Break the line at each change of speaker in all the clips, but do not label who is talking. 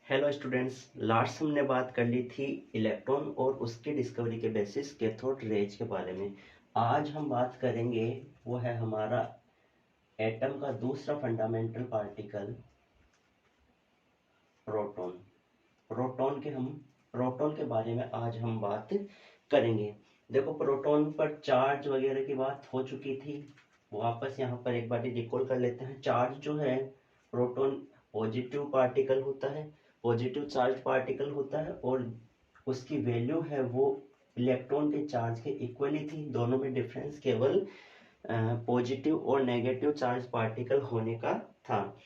Hello students, last हमने बात कर ली थी इलेक्ट्रॉन और उसकी डिस्कवरी के बेसिस कैथोड रेज के बारे में। आज हम बात करेंगे वो है हमारा एटम का दूसरा फंडामेंटल पार्टिकल प्रोटॉन। प्रोटॉन के बारे में आज हम बात करेंगे। देखो, प्रोटॉन पर चार्ज वगैरह की बात हो चुकी थी, वापस यहाँ पर एक बार रिकॉल कर लेते हैं। चार्ज जो है, प्रोटॉन पॉजिटिव पार्टिकल होता है, पॉजिटिव चार्ज पार्टिकल होता है और उसकी वैल्यू है वो इलेक्ट्रॉन के चार्ज के इक्वली थी। दोनों में डिफरेंस केवल पॉजिटिव और नेगेटिव चार्ज पार्टिकल होने का था।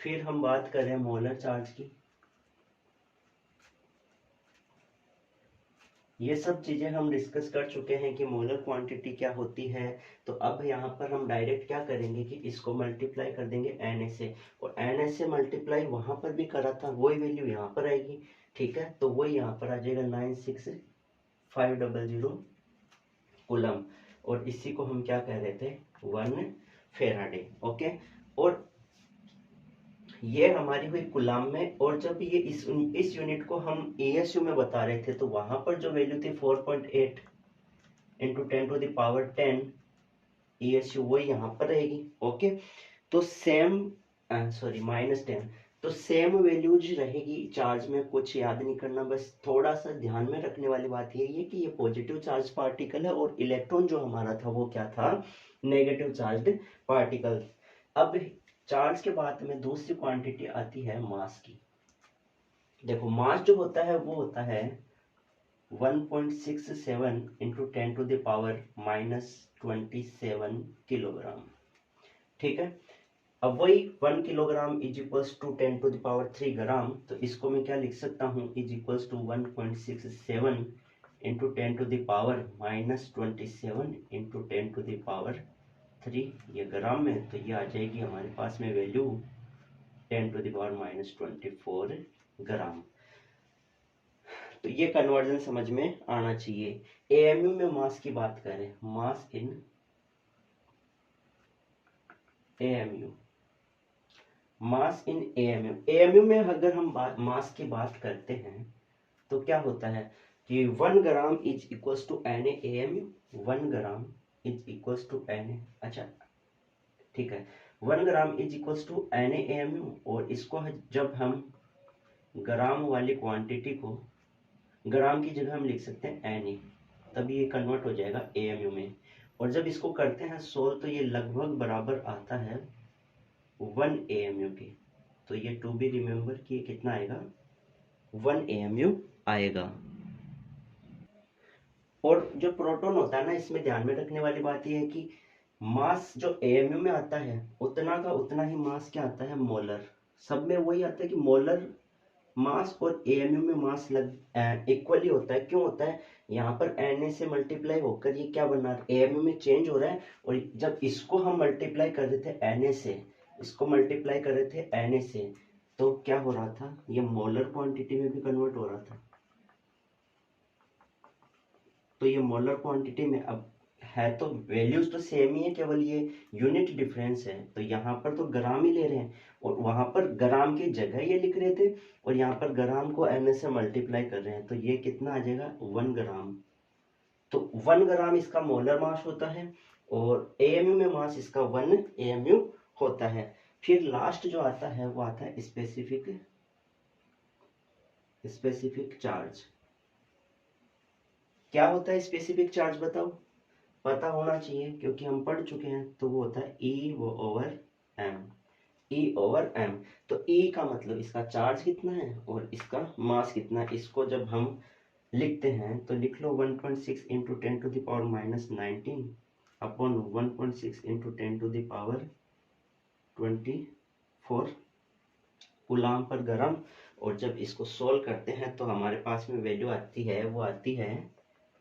फिर हम बात करें मोलर चार्ज की। ये सब चीजें हम डिस्कस कर चुके हैं कि मोलर क्वांटिटी क्या होती है। तो अब यहाँ पर हम डायरेक्ट क्या करेंगे कि इसको मल्टीप्लाई कर देंगे Na से, और Na से मल्टीप्लाई वहां पर भी करा था, वही वैल्यू यहाँ पर आएगी। ठीक है, तो वही यहाँ पर आ जाएगा 96500 कूलम, और इसी को हम क्या कह रहे थे, 1 फेराडे। ओके, और ये हमारी हुई कूलम में। और जब ये इस यूनिट को हम एएसयू में बता रहे थे तो वहां पर जो वैल्यू थी 4.8 इंटू 10⁻10 एएसयू, वो यहाँ पर रहेगी। ओके, तो सेम सॉरी -10, तो सेम वैल्यूज रहेगी चार्ज में। कुछ याद नहीं करना, बस थोड़ा सा ध्यान में रखने वाली बात यही है कि ये पॉजिटिव चार्ज पार्टिकल है और इलेक्ट्रॉन जो हमारा था वो क्या था, नेगेटिव चार्ज पार्टिकल। अब चार्ज के बाद में दूसरी क्वांटिटी आती है मास की। देखो, मास जो होता है वो होता है 1.67 इंटू 10⁻⁻27 किलोग्राम। ठीक है, अब वही 1 kilogram is equals to 10⁻³ gram, तो इसको मैं क्या लिख सकता हूँ, is equals to 1.67 into 10⁻⁻27 into 10⁻³ ये ग्राम में, तो ये आ जाएगी हमारे पास में वैल्यू 10⁻⁻24 ग्राम। तो ये कन्वर्जन समझ में आना चाहिए। एएमयू में मास की बात करें, मास इन एएमयू, मास इन एएमयू। एएमयू में अगर हम मास की बात करते हैं तो क्या होता है कि 1 gram is equals to Na AMU, 1 gram is equals to Na। अच्छा, ठीक है, 1 gram is equals to Na AMU, और इसको जब हम ग्राम वाली क्वांटिटी को ग्राम की जगह हम लिख सकते हैं Na, तभी ये कन्वर्ट हो जाएगा एएमयू में। और जब इसको करते हैं सोल्व तो ये लगभग बराबर आता है 1 एएमयू के। तो ये टू बी रिमेम्बर कि ये कितना आएगा, 1 एएमयू आएगा। और जो प्रोटॉन होता है ना, इसमें ध्यान में रखने वाली बात ये है कि मास जो एएमयू में आता है उतना का उतना ही मास क्या आता है, मोलर। सब में वही आता है कि मोलर मास और एएमयू में मास इक्वली होता है। क्यों होता है, यहाँ पर Na से मल्टीप्लाई होकर ये क्या बना, एएमयू में चेंज हो रहा है। और जब इसको हम मल्टीप्लाई कर रहे थे Na से, इसको मल्टीप्लाई कर रहे थे Na से, तो क्या हो रहा था, ये मोलर क्वांटिटी में भी कन्वर्ट हो रहा था। तो ये मोलर क्वांटिटी में अब है तो वैल्यूज तो सेम ही है, केवल ये यूनिट डिफरेंस है। तो यहाँ पर तो ग्राम ही ले रहे हैं और वहां पर ग्राम की जगह ये लिख रहे थे, और यहाँ पर ग्राम को Na से मल्टीप्लाई कर रहे हैं, तो ये कितना आ जाएगा, 1 ग्राम। तो 1 ग्राम इसका मोलर मास होता है और एएमयू में मास इसका 1 एएमयू होता है। फिर लास्ट जो आता है वो आता है स्पेसिफिक चार्ज। क्या होता है स्पेसिफिक चार्ज, बताओ, पता होना चाहिए क्योंकि हम पढ़ चुके हैं। तो वो होता है E/m, E/m। तो E का मतलब इसका चार्ज कितना है और इसका मास कितना है। इसको जब हम लिखते हैं तो लिख लो 1.6 इंटू 10⁻⁻19 अपॉन 1.6 इंटू 10⁻24 कूलाम पर ग्राम। और जब इसको सोल्व करते हैं तो हमारे पास में वैल्यू आती है, वो आती है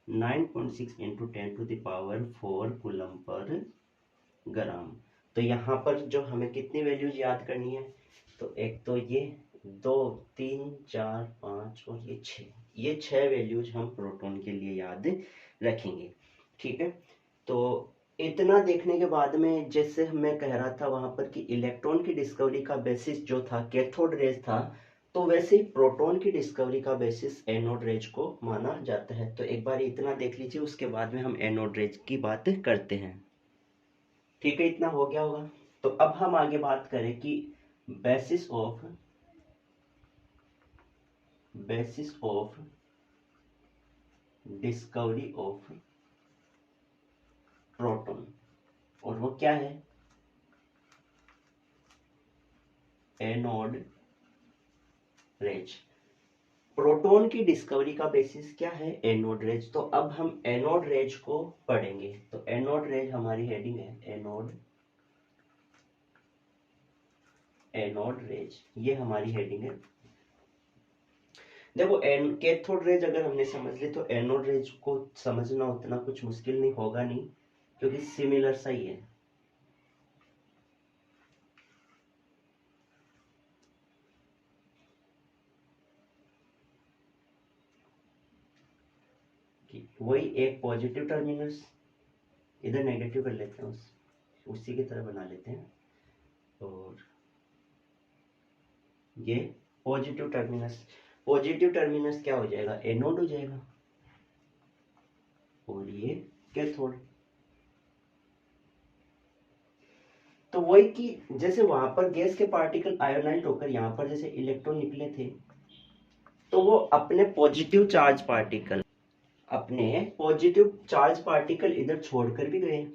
9.6 इंटू 10⁻4 कूलम पर ग्राम। तो यहाँ पर जो हमें कितनी वैल्यूज याद करनी है, तो एक तो ये 2, 3, 4, 5 और ये 6 वैल्यूज हम प्रोटॉन के लिए याद रखेंगे। ठीक है, तो इतना देखने के बाद में, जैसे मैं कह रहा था वहां पर कि इलेक्ट्रॉन की डिस्कवरी का बेसिस जो था कैथोड रेज था, तो वैसे ही प्रोटॉन की डिस्कवरी का बेसिस एनोड रेज को माना जाता है। तो एक बार इतना देख लीजिए, उसके बाद में हम एनोड रेज की बात करते हैं। ठीक है, इतना हो गया होगा। तो अब हम आगे बात करें कि basis of discovery of proton, और वो क्या है? Anode rays. प्रोटॉन की डिस्कवरी का बेसिस क्या है? Anode rays. तो अब हम एनोड रेज को पढ़ेंगे। तो एनोड रेज हमारी हेडिंग है, एनोड रेज, ये हमारी हेडिंग है। देखो, कैथोड रेज अगर हमने समझ ली तो एनोड रेज को समझना उतना कुछ मुश्किल नहीं होगा, नहीं, क्योंकि सिमिलर सा ही है। वही एक पॉजिटिव टर्मिनस, इधर नेगेटिव कर लेते हैं, उसी की तरह बना लेते हैं, और ये पॉजिटिव टर्मिनस क्या हो जाएगा? एनोड हो जाएगा, और ये कैथोड। तो वही कि जैसे वहां पर गैस के पार्टिकल आयोनाइज होकर यहाँ पर जैसे इलेक्ट्रॉन निकले थे, तो वो अपने पॉजिटिव चार्ज पार्टिकल इधर छोड़कर भी गए।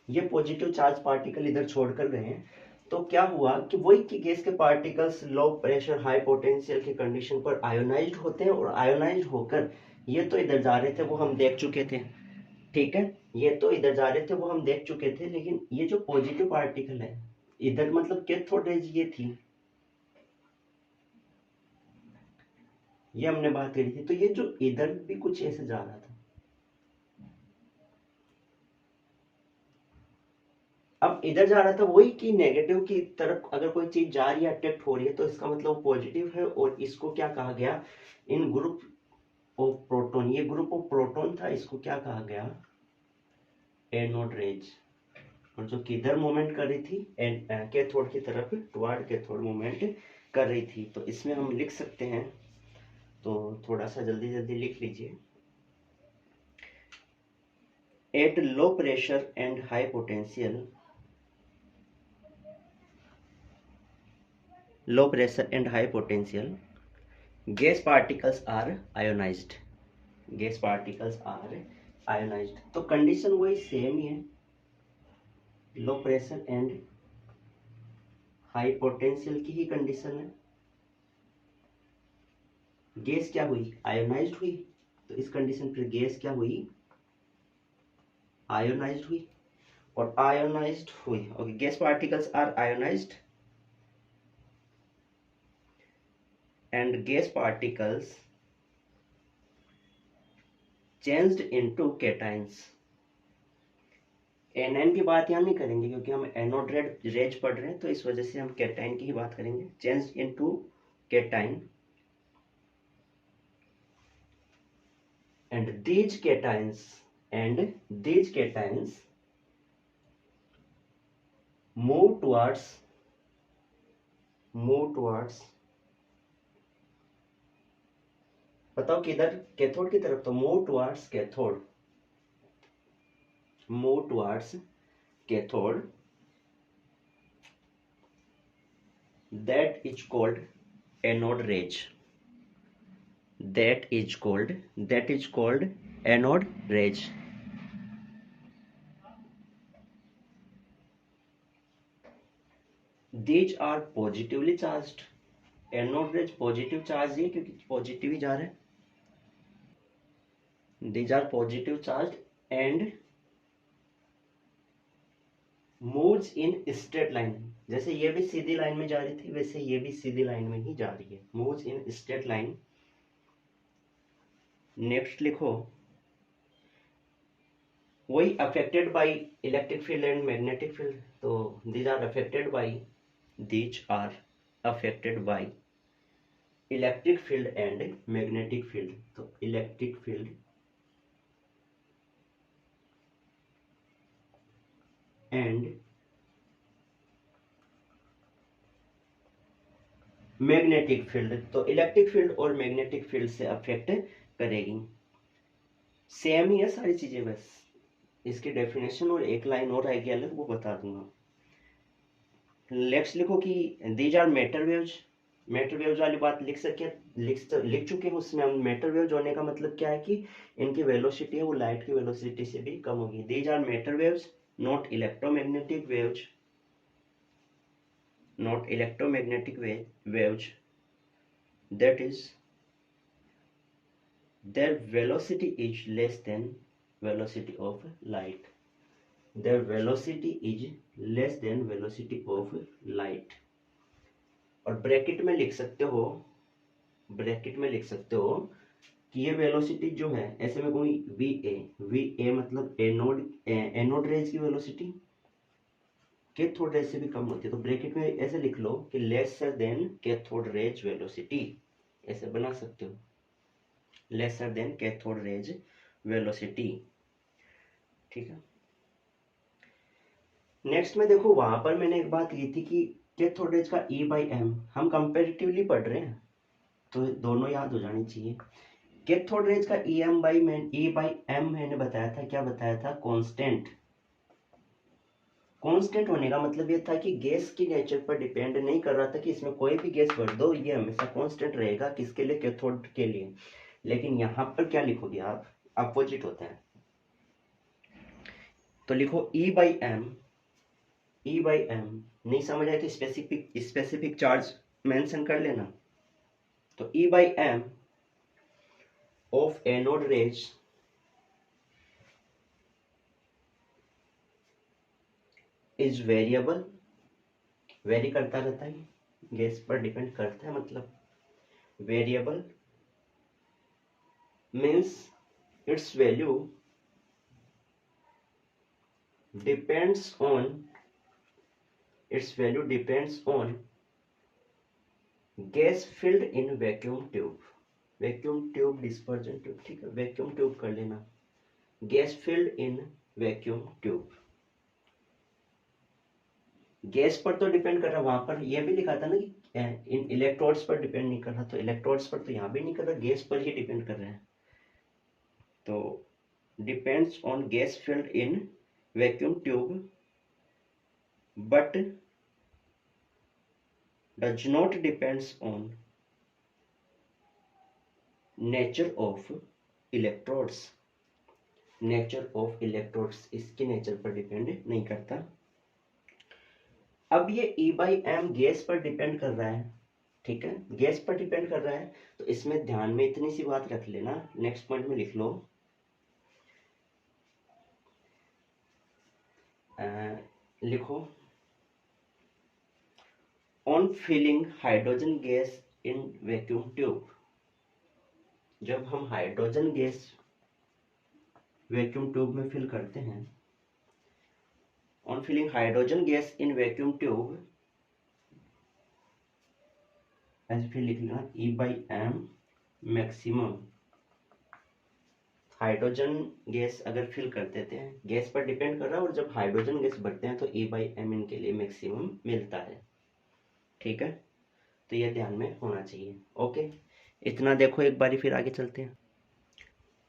ये पॉजिटिव चार्ज पार्टिकल इधर छोड़कर गए हैं। तो क्या हुआ कि वही कि गैस के particles low pressure high potential की कंडीशन पर आयोनाइज्ड होते हैं, और आयोनाइज्ड होकर ये तो इधर जा रहे थे, वो हम देख चुके थे। ठीक है, ये तो इधर जा रहे थे, वो हम देख चुके थे। लेकिन ये जो पॉजिटिव पार्टिकल है इधर, मतलब कैथोड रेज ये थी, ये हमने बात करी थी। तो ये जो इधर भी कुछ ऐसे जा रहा था। अब इधर जा रहा था वही कि नेगेटिव की तरफ अगर कोई चीज जा रही है, अट्रैक्ट हो रही है, तो इसका मतलब पॉजिटिव है। और इसको क्या कहा गया? इन ग्रुप ऑफ प्रोटॉन, ये ग्रुप ऑफ प्रोटॉन था, इसको क्या कहा गया? Anode rays. और जो किधर मूवमेंट कर रही थी? कैथोड की तरफ, टुवर्ड कैथोड मूवमेंट कर रही थी। तो इसमें हम लिख सकते हैं, तो थोड़ा सा जल्दी जल्दी लिख लीजिए। At low pressure and high potential, gas particles are ionized. तो कंडीशन वही सेम ही है, low pressure and high potential की ही कंडीशन है। गैस क्या हुई? आयोनाइज्ड हुई। तो इस कंडीशन पर गैस क्या हुई? आयोनाइज्ड हुई, और आयोनाइज्ड हुई। Okay, gas particles are ionised and gas particles changed into cations. एनआईन की बात यहाँ नहीं करेंगे, क्योंकि हम एनोड रेज पढ़ रहे हैं, तो इस वजह से हम कैटाइन की ही बात करेंगे। Change into cation, and these cations move towards, बताओ किधर? कैथोड की तरफ। तो move towards cathode, that is called anode rays. That is called anode rays. These are positively charged. Anode rays positive charge है, क्योंकि पॉजिटिव ही जा रहे हैं। These are positive charged and moves in straight line. जैसे ये भी सीधी line में जा रही थी, वैसे ये भी सीधी लाइन में ही जा रही है। Moves in straight line. Next लिखो, वही affected by electric field and magnetic field. तो these are affected by electric field and magnetic field. तो electric field and magnetic field, तो इलेक्ट्रिक फील्ड और मैग्नेटिक फील्ड से अफेक्ट करेगी। Same ही है सारी चीजें, बस इसकी डेफिनेशन और एक लाइन और आएगी अलग, वो बता दूंगा। नेक्स्ट लिखो कि these are matter waves. Matter waves वाली बात लिख चुके हैं उसमें हम। मैटर वेव्स होने का मतलब क्या है कि इनकी वेलोसिटी है वो लाइट की वेलोसिटी से भी कम होगी। These are matter waves not electromagnetic waves, not electromagnetic waves, that is their velocity is less than velocity of light, their velocity is less than velocity of light। और bracket में लिख सकते हो, ब्रैकेट में लिख सकते हो कि ये वेलोसिटी जो है, ऐसे में कोई वी ए मतलब एनोड रेज की वेलोसिटी कैथोड रेज से भी कम होती है, तो ब्रैकेट में ऐसे लिख लो कि lesser than cathode rays velocity, ऐसे बना सकते हो, lesser than cathode rays velocity. ठीक है, नेक्स्ट में देखो वहां पर मैंने एक बात की थी कि कैथोड रेज का E/m हम कंपेरेटिवली पढ़ रहे हैं तो दोनों याद हो जानी चाहिए। कैथोड रेज का E/m मैंने बताया था, क्या बताया था, कांस्टेंट। कांस्टेंट होने का मतलब ये था कि गैस की नेचर पर डिपेंड नहीं कर रहा था कि इसमें कोई भी गैस भर दो ये हमेशा कांस्टेंट रहेगा, किसके लिए, कैथोड के लिए। लेकिन यहां पर क्या लिखोगे आप, अपोजिट होता है। तो लिखो E/m, E/m नहीं समझ आए तो स्पेसिफिक चार्ज मेंशन कर लेना। तो E/m of anode rays is variable, very करता रहता है, गैस पर डिपेंड करता है, मतलब variable means it's value depends on, it's value depends on gas filled in vacuum tube, vacuum tube dispersion tube. ठीक है, वैक्यूम ट्यूब कर लेना, gas filled in vacuum tube. Gas पर तो डिपेंड कर रहा, वहां पर यह भी लिखा था ना कि इन इलेक्ट्रोड्स पर डिपेंड नहीं कर रहा, तो इलेक्ट्रोड्स पर तो यहां भी नहीं कर रहा, गैस पर ही डिपेंड कर रहा है। तो depends on gas filled in vacuum tube but does not depends on nature of electrodes, nature of electrodes इसके नेचर पर डिपेंड नहीं करता। अब ये E/m गैस पर डिपेंड कर रहा है, ठीक है, गैस पर डिपेंड कर रहा है, तो इसमें ध्यान में इतनी सी बात रख लेना, नेक्स्ट पॉइंट में लिख लो, लिखो on filling hydrogen gas in vacuum tube, जब हम हाइड्रोजन गैस वैक्यूम ट्यूब में फिल करते हैं, on filling hydrogen gas in vacuum tube, ऐसे फिर लिख लेना E/m मैक्सिमम। हाइड्रोजन गैस अगर फिल कर देते हैं, गैस पर डिपेंड कर रहा है, और जब हाइड्रोजन गैस भरते हैं तो E/m इनके लिए मैक्सिमम मिलता है। ठीक है, तो ये ध्यान में होना चाहिए। ओके, इतना देखो, एक बारी फिर आगे चलते हैं।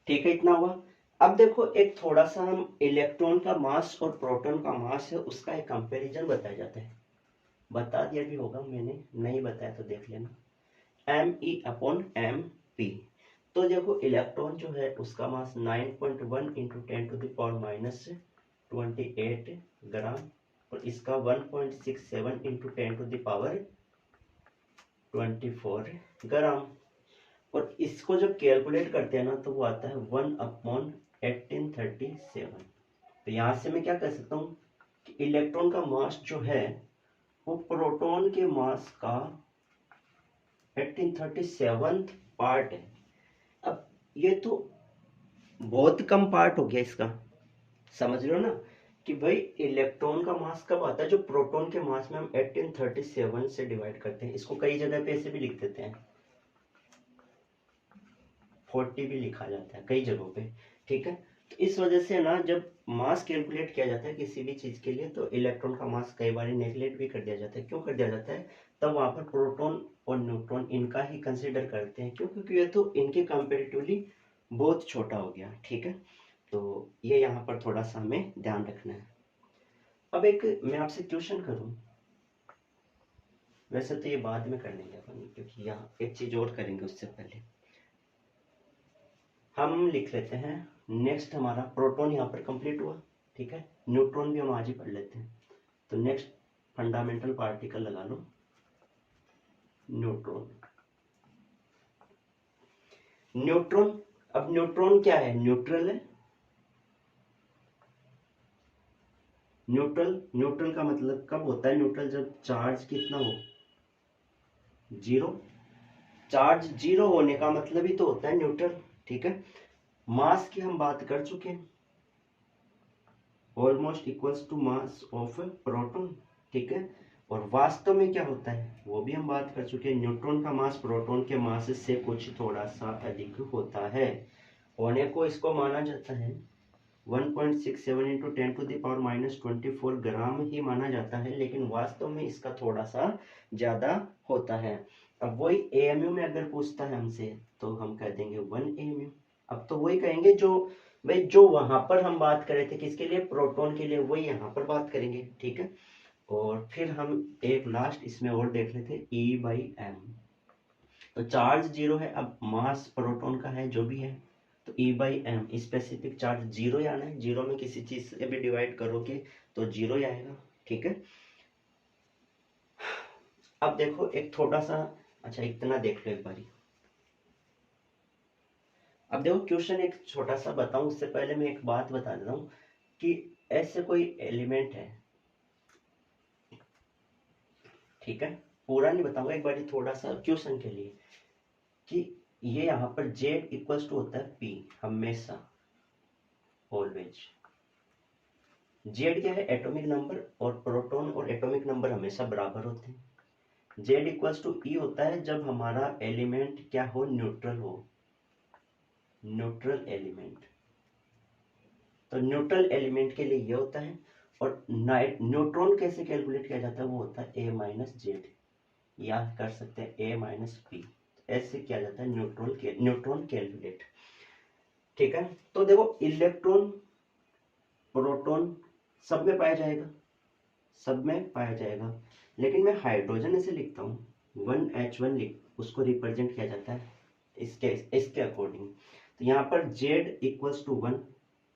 ठीक है, इतना हुआ। अब देखो एक थोड़ा सा हम इलेक्ट्रॉन का मास और प्रोटॉन का मास है उसका एक कंपैरिजन बताया जाता है, बता दिया भी होगा मैंने, नहीं बताया तो देख लेना, Me/mp। तो देखो इलेक्ट्रॉन जो है उसका मास 9.1 इंटू 10⁻⁻28 ग्राम, और इसका 1.67 इंटू 10⁻24 ग्राम। और इसको जब कैलकुलेट करते हैं ना तो वो आता है 1/1837। तो यहां से मैं क्या कर सकता हूँ कि इलेक्ट्रॉन का मास जो है वो प्रोटॉन के मास का 1837 पार्ट है। अब ये तो बहुत कम पार्ट हो गया इसका, समझ रहे हो ना कि भाई इलेक्ट्रॉन का मास कब आता है, जो प्रोटॉन के मास में हम 1837 से डिवाइड करते हैं। इसको कई जगह पे ऐसे भी लिख देते हैं, 40 भी लिखा जाता है कई जगहों पे। ठीक है, तो इस वजह से ना जब मास कैलकुलेट किया जाता है किसी भी चीज के लिए, तो इलेक्ट्रॉन का मास कई बार नेगलेक्ट भी कर दिया जाता है। क्यों कर दिया जाता है? तब वहां पर प्रोटॉन और न्यूट्रॉन इनका ही कंसिडर करते हैं, क्यों? क्योंकि ये तो इनके कंपेरेटिवली बहुत छोटा हो गया, ठीक है। तो ये यहाँ पर थोड़ा सा हमें ध्यान रखना है। अब एक मैं आपसे क्वेश्चन करूं, वैसे तो ये बाद में कर लेंगे अपन, क्योंकि यहाँ एक चीज और करेंगे उससे पहले हम लिख लेते हैं। नेक्स्ट हमारा प्रोटॉन यहाँ पर कंप्लीट हुआ, ठीक है। न्यूट्रॉन भी हम आज ही पढ़ लेते हैं। तो नेक्स्ट फंडामेंटल पार्टिकल लगा लो, न्यूट्रॉन। न्यूट्रॉन, अब न्यूट्रॉन क्या है? न्यूट्रल है। न्यूट्रल, न्यूट्रल का मतलब कब होता है न्यूट्रल? जब चार्ज कितना हो? जीरो। चार्ज जीरो होने का मतलब ही तो होता है न्यूट्रल, ठीक है। मास की हम बात कर चुके हैं, almost equals to mass of proton, ठीक है। और वास्तव में क्या होता है वो भी हम बात कर चुके हैं। न्यूट्रॉन का मास प्रोटॉन के मास से कुछ थोड़ा सा अधिक होता है। होने को इसको माना जाता है 1.67 इंटू 10⁻⁻24 ग्राम ही माना जाता है, लेकिन वास्तव में इसका थोड़ा सा ज्यादा होता है। अब वही एएमयू में अगर पूछता है हमसे तो हम कह देंगे 1 एएमयू। अब तो वही कहेंगे जो भाई जो वहां पर हम बात कर रहे थे किसके लिए? प्रोटॉन के लिए, वही यहाँ पर बात करेंगे, ठीक है। और फिर हम एक लास्ट इसमें और देख लेते E/m। तो चार्ज जीरो है, अब मास प्रोटॉन का है जो भी है, तो E/m स्पेसिफिक चार्ज जीरो ही आना है। जीरो में किसी चीज से भी डिवाइड करोगे तो जीरो ही आएगा, ठीक है। अब देखो एक थोड़ा सा, अच्छा इतना देख लो एक बारी। अब देखो क्वेश्चन एक छोटा सा बताऊं उससे पहले मैं एक बात बता देता हूँ कि ऐसे कोई एलिमेंट है, ठीक है। पूरा नहीं बताऊंगा, एक बारी थोड़ा सा क्वेश्चन के लिए कि ये यहाँ पर Z इक्वल्स टू होता है P हमेशा, ऑलवेज। Z क्या है? एटॉमिक नंबर, और प्रोटॉन और एटॉमिक नंबर हमेशा बराबर होते हैं। Z इक्वल्स टू E होता है जब हमारा एलिमेंट क्या हो? न्यूट्रल हो, न्यूट्रल एलिमेंट। तो न्यूट्रल एलिमेंट के लिए ये होता है। और न्यूट्रॉन कैसे कैलकुलेट किया जाता है? वो होता है A-Z, या कर सकते हैं A-P। ऐसे किया जाता है न्यूट्रॉन कैलकुलेट, ठीक है। तो देखो इलेक्ट्रॉन प्रोटॉन सब में पाया जाएगा, सब में पाया जाएगा, लेकिन मैं हाइड्रोजन ऐसे लिखता हूँ 1H1 लिख, उसको रिप्रेजेंट किया जाता है इसके अकॉर्डिंग। तो यहाँ पर Z equals to 1,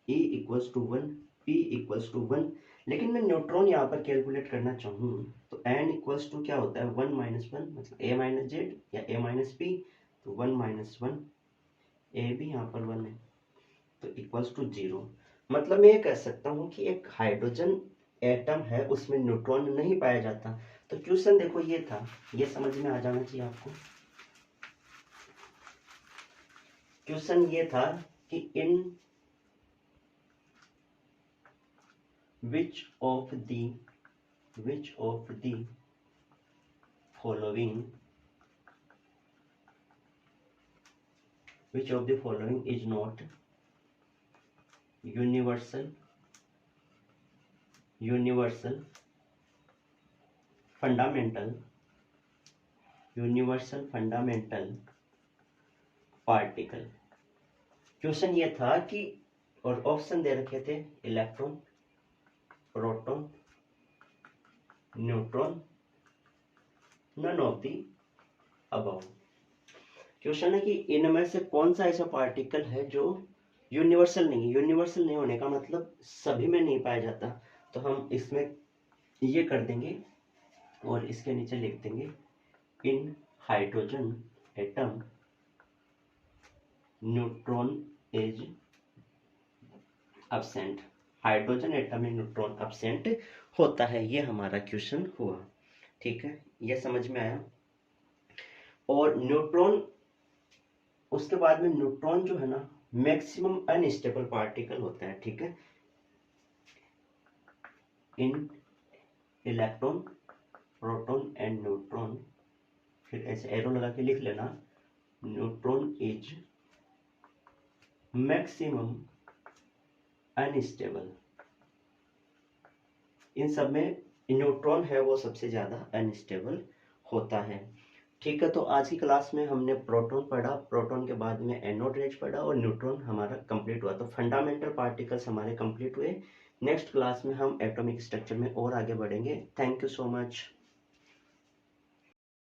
E equals to 1, P equals to 1। लेकिन मैं न्यूट्रॉन यहाँ पर कैलकुलेट करना चाहूँ तो N इक्वल्स टू क्या होता है? 1 माइनस 1, मतलब A-Z या A-P। तो 1 माइनस 1, A भी यहाँ पर 1 है, तो इक्वल्स टू 0। मतलब मैं ये कह सकता हूँ कि एक हाइड्रोजन एटम है उसमें न्यूट्रॉन नहीं पाया जाता। तो क्वेश्चन देखो ये था, ये समझ में आ जाना चाहिए आपको। क्वेश्चन ये था कि in which of the following is not universal fundamental particle। Question ये था कि, और ऑप्शन दे रखे थे electron, proton, neutron, none of the above. Question है कि इनमें से कौन सा ऐसा पार्टिकल है जो यूनिवर्सल नहीं है। यूनिवर्सल नहीं होने का मतलब सभी में नहीं पाया जाता। तो हम इसमें ये कर देंगे और इसके नीचे लिख देंगे in hydrogen atom neutron is absent. Hydrogen atom में न्यूट्रॉन एब्सेंट होता है। ये हमारा क्वेश्चन हुआ, ठीक है। ये समझ में आया। और न्यूट्रॉन, उसके बाद में न्यूट्रॉन जो है ना मैक्सिमम अनस्टेबल पार्टिकल होता है, ठीक है। इन इलेक्ट्रॉन, प्रोटॉन एंड न्यूट्रॉन, फिर ऐसे एरो लगा के लिख लेना, न्यूट्रॉन इज मैक्सिमम अनस्टेबल। इन सब में न्यूट्रॉन है वो सबसे ज़्यादा अनस्टेबल होता है। ठीक है, तो आज की क्लास में हमने प्रोटॉन पढ़ा, प्रोटॉन के बाद में एनोड रेज पढ़ा और न्यूट्रॉन हमारा कंप्लीट हुआ। तो फंडामेंटल पार्टिकल्स हमारे कंप्लीट हुए। नेक्स्ट क्लास में हम एटॉमिक स्ट्रक्चर में और आगे बढ़ेंगे। Thank you so much.